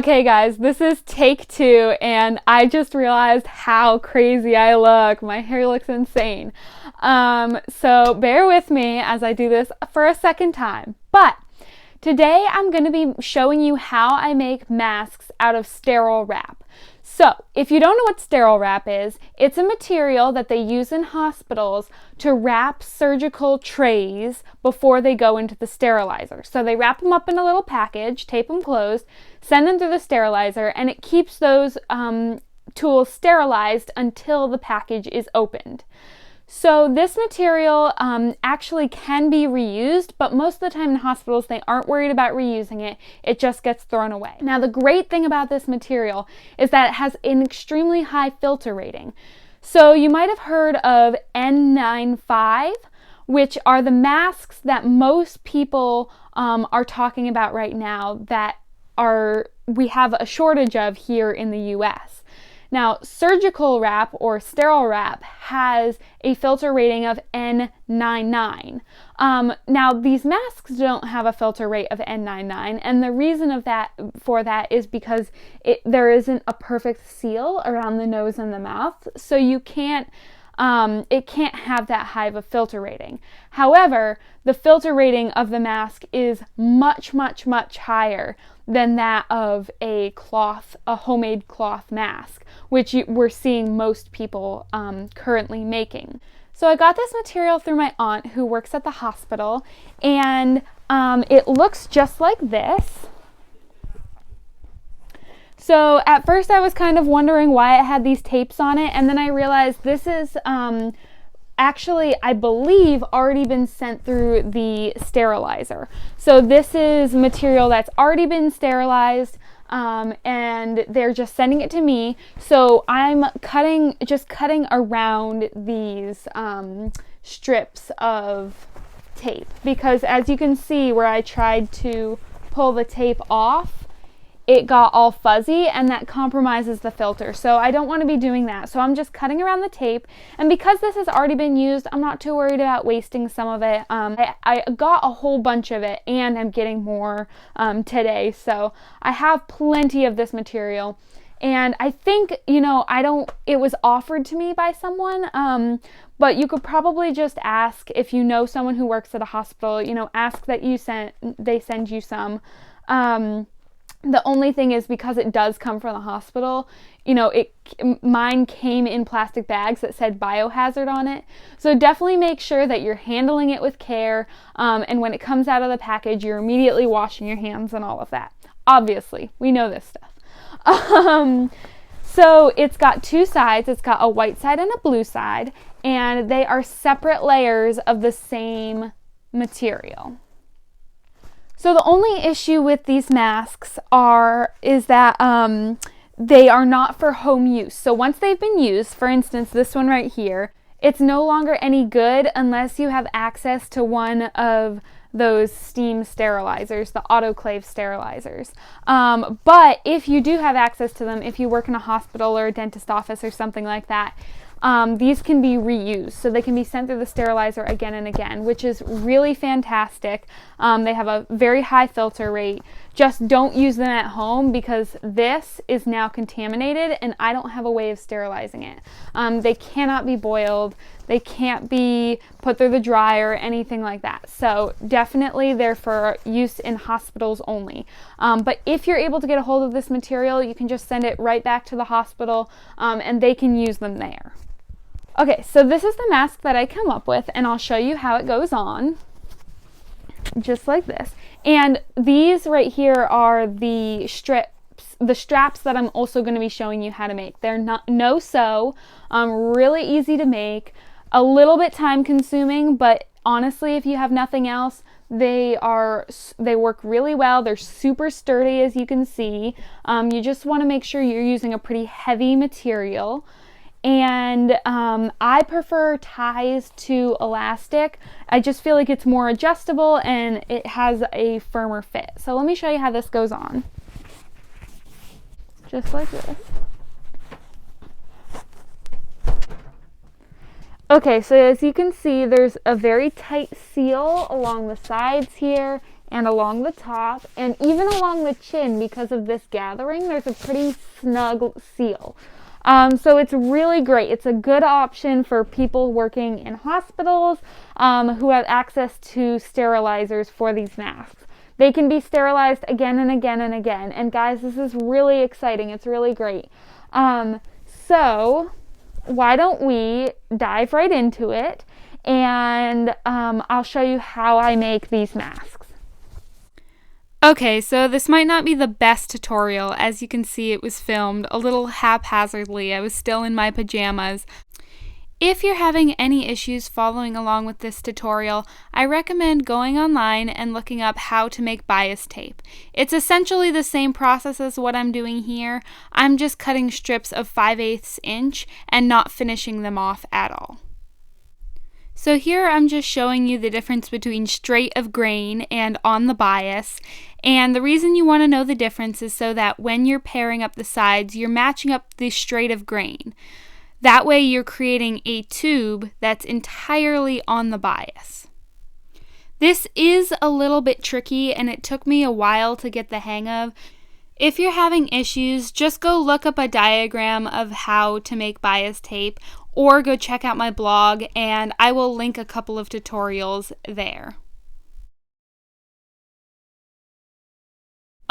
Okay guys, this is take 2 and I just realized how crazy I look. My hair looks insane. So bear with me as I do this for a second time. But today I'm going to be showing you how I make masks out of sterile wrap. So, if you don't know what sterile wrap is, it's a material that they use in hospitals to wrap surgical trays before they go into the sterilizer. So they wrap them up in a little package, tape them closed, send them through the sterilizer, and it keeps those tools sterilized until the package is opened. So this material actually can be reused, but most of the time in hospitals they aren't worried about reusing it. It just gets thrown away. Now the great thing about this material is that it has an extremely high filter rating. So you might have heard of N95, which are the masks that most people are talking about right now that we have a shortage of here in the US. Now, surgical wrap or sterile wrap has a filter rating of N99. Now, these masks don't have a filter rate of N99, and the reason for that is because there isn't a perfect seal around the nose and the mouth, so it can't have that high of a filter rating. However, the filter rating of the mask is much, much, much higher than that of a homemade cloth mask, which we're seeing most people currently making. So I got this material through my aunt who works at the hospital, and it looks just like this. So at first I was kind of wondering why it had these tapes on it, and then I realized this is actually, I believe, already been sent through the sterilizer. So this is material that's already been sterilized, and they're just sending it to me. So I'm just cutting around these strips of tape, because as you can see where I tried to pull the tape off, it got all fuzzy and that compromises the filter. So I don't want to be doing that. So I'm just cutting around the tape, and because this has already been used, I'm not too worried about wasting some of it. I got a whole bunch of it, and I'm getting more today. So I have plenty of this material, and I think, it was offered to me by someone, but you could probably just ask if you know someone who works at a hospital, ask that they send you some. The only thing is, because it does come from the hospital, mine came in plastic bags that said biohazard on it. So definitely make sure that you're handling it with care, and when it comes out of the package, you're immediately washing your hands and all of that. Obviously, we know this stuff. So it's got two sides. It's got a white side and a blue side, and they are separate layers of the same material. So the only issue with these masks is that they are not for home use. So once they've been used, for instance, this one right here, it's no longer any good unless you have access to one of those steam sterilizers, the autoclave sterilizers. But if you do have access to them, if you work in a hospital or a dentist office or something like that, these can be reused, so they can be sent through the sterilizer again and again, which is really fantastic. They have a very high filter rate. Just don't use them at home, because this is now contaminated and I don't have a way of sterilizing it. They cannot be boiled, they can't be put through the dryer, anything like that. So definitely they're for use in hospitals only. But if you're able to get a hold of this material, you can just send it right back to the hospital, and they can use them there. Okay, so this is the mask that I come up with, and I'll show you how it goes on, just like this. And these right here are the straps that I'm also going to be showing you how to make. They're no-sew, really easy to make, a little bit time consuming, but honestly, if you have nothing else, they work really well. They're super sturdy, as you can see. You just want to make sure you're using a pretty heavy material. And I prefer ties to elastic. I just feel like it's more adjustable and it has a firmer fit. So let me show you how this goes on. Just like this. Okay, so as you can see, there's a very tight seal along the sides here and along the top, and even along the chin. Because of this gathering, there's a pretty snug seal. So it's really great. It's a good option for people working in hospitals who have access to sterilizers for these masks. They can be sterilized again and again and again. And guys, this is really exciting. It's really great. So why don't we dive right into it, and I'll show you how I make these masks. Okay, so this might not be the best tutorial. As you can see, it was filmed a little haphazardly. I was still in my pajamas. If you're having any issues following along with this tutorial, I recommend going online and looking up how to make bias tape. It's essentially the same process as what I'm doing here. I'm just cutting strips of 5/8 inch and not finishing them off at all. So here I'm just showing you the difference between straight of grain and on the bias. And the reason you want to know the difference is so that when you're pairing up the sides, you're matching up the straight of grain. That way you're creating a tube that's entirely on the bias. This is a little bit tricky, and it took me a while to get the hang of. If you're having issues, just go look up a diagram of how to make bias tape, or go check out my blog, and I will link a couple of tutorials there.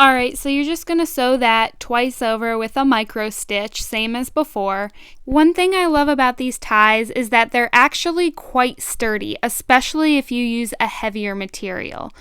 Alright, so you're just going to sew that twice over with a micro stitch, same as before. One thing I love about these ties is that they're actually quite sturdy, especially if you use a heavier material.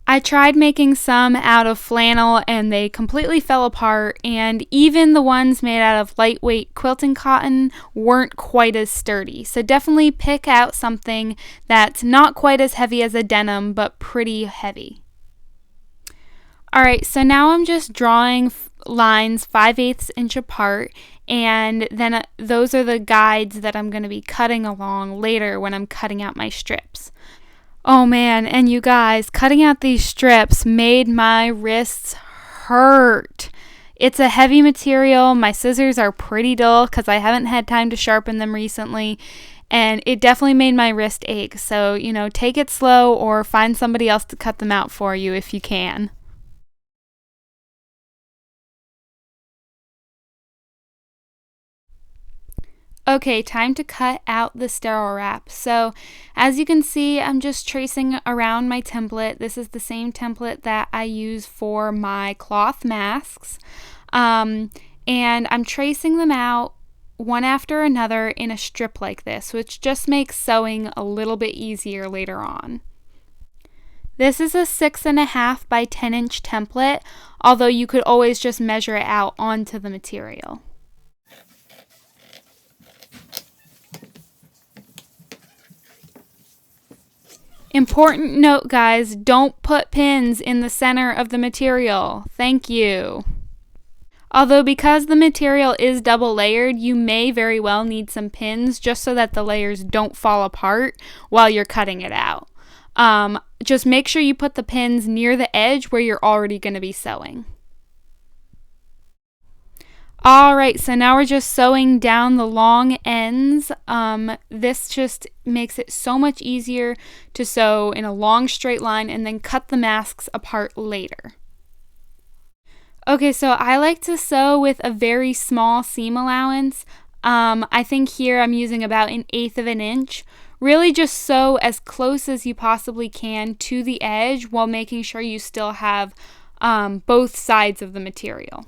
I tried making some out of flannel and they completely fell apart, and even the ones made out of lightweight quilting cotton weren't quite as sturdy. So definitely pick out something that's not quite as heavy as a denim, but pretty heavy. Alright, so now I'm just drawing lines 5/8 inch apart, and then those are the guides that I'm going to be cutting along later when I'm cutting out my strips. Oh man, and you guys, cutting out these strips made my wrists hurt. It's a heavy material. My scissors are pretty dull because I haven't had time to sharpen them recently, and it definitely made my wrist ache. So, take it slow or find somebody else to cut them out for you if you can. Okay, time to cut out the sterile wrap. So as you can see, I'm just tracing around my template. This is the same template that I use for my cloth masks. And I'm tracing them out one after another in a strip like this, which just makes sewing a little bit easier later on. This is a 6.5 by 10 inch template, although you could always just measure it out onto the material. Important note, guys, don't put pins in the center of the material. Thank you. Although because the material is double layered, you may very well need some pins just so that the layers don't fall apart while you're cutting it out. Just make sure you put the pins near the edge where you're already going to be sewing. Alright, so now we're just sewing down the long ends. This just makes it so much easier to sew in a long straight line and then cut the masks apart later. Okay, so I like to sew with a very small seam allowance. I think here I'm using about 1/8 of an inch. Really just sew as close as you possibly can to the edge while making sure you still have both sides of the material.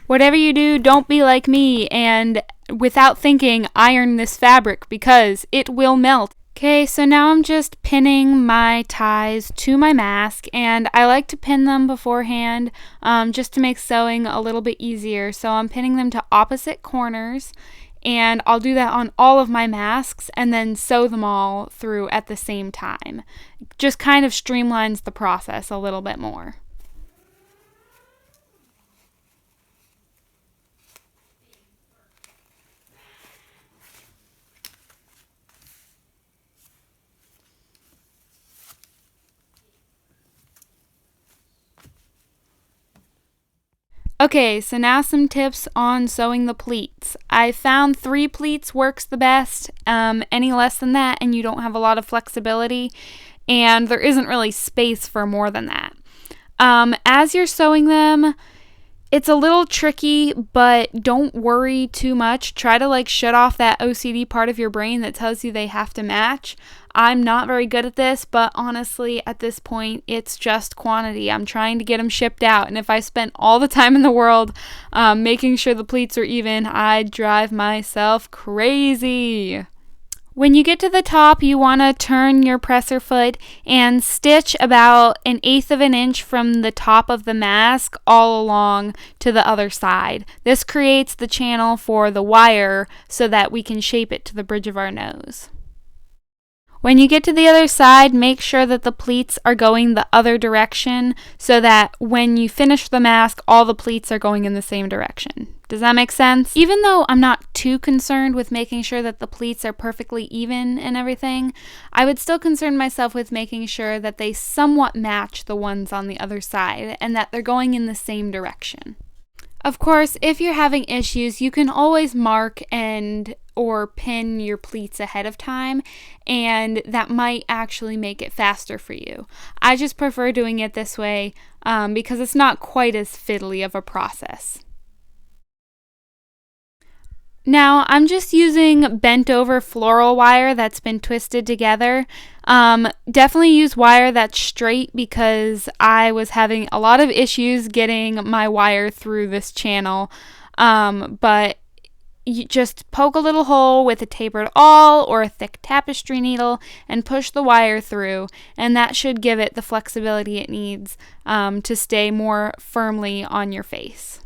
Whatever you do, don't be like me and without thinking iron this fabric because it will melt. Okay, so now I'm just pinning my ties to my mask, and I like to pin them beforehand just to make sewing a little bit easier. So I'm pinning them to opposite corners, and I'll do that on all of my masks and then sew them all through at the same time. Just kind of streamlines the process a little bit more. Okay, so now some tips on sewing the pleats. I found 3 pleats works the best. Any less than that and you don't have a lot of flexibility, and there isn't really space for more than that. As you're sewing them, it's a little tricky, but don't worry too much. Try to shut off that OCD part of your brain that tells you they have to match. I'm not very good at this, but honestly, at this point, it's just quantity. I'm trying to get them shipped out, and if I spent all the time in the world making sure the pleats are even, I'd drive myself crazy. When you get to the top, you want to turn your presser foot and stitch about 1/8 of an inch from the top of the mask all along to the other side. This creates the channel for the wire so that we can shape it to the bridge of our nose. When you get to the other side, make sure that the pleats are going the other direction so that when you finish the mask, all the pleats are going in the same direction. Does that make sense? Even though I'm not too concerned with making sure that the pleats are perfectly even and everything, I would still concern myself with making sure that they somewhat match the ones on the other side and that they're going in the same direction. Of course, if you're having issues, you can always mark or pin your pleats ahead of time, and that might actually make it faster for you. I just prefer doing it this way because it's not quite as fiddly of a process. Now, I'm just using bent over floral wire that's been twisted together. Definitely use wire that's straight because I was having a lot of issues getting my wire through this channel. But you just poke a little hole with a tapered awl or a thick tapestry needle and push the wire through, and that should give it the flexibility it needs to stay more firmly on your face.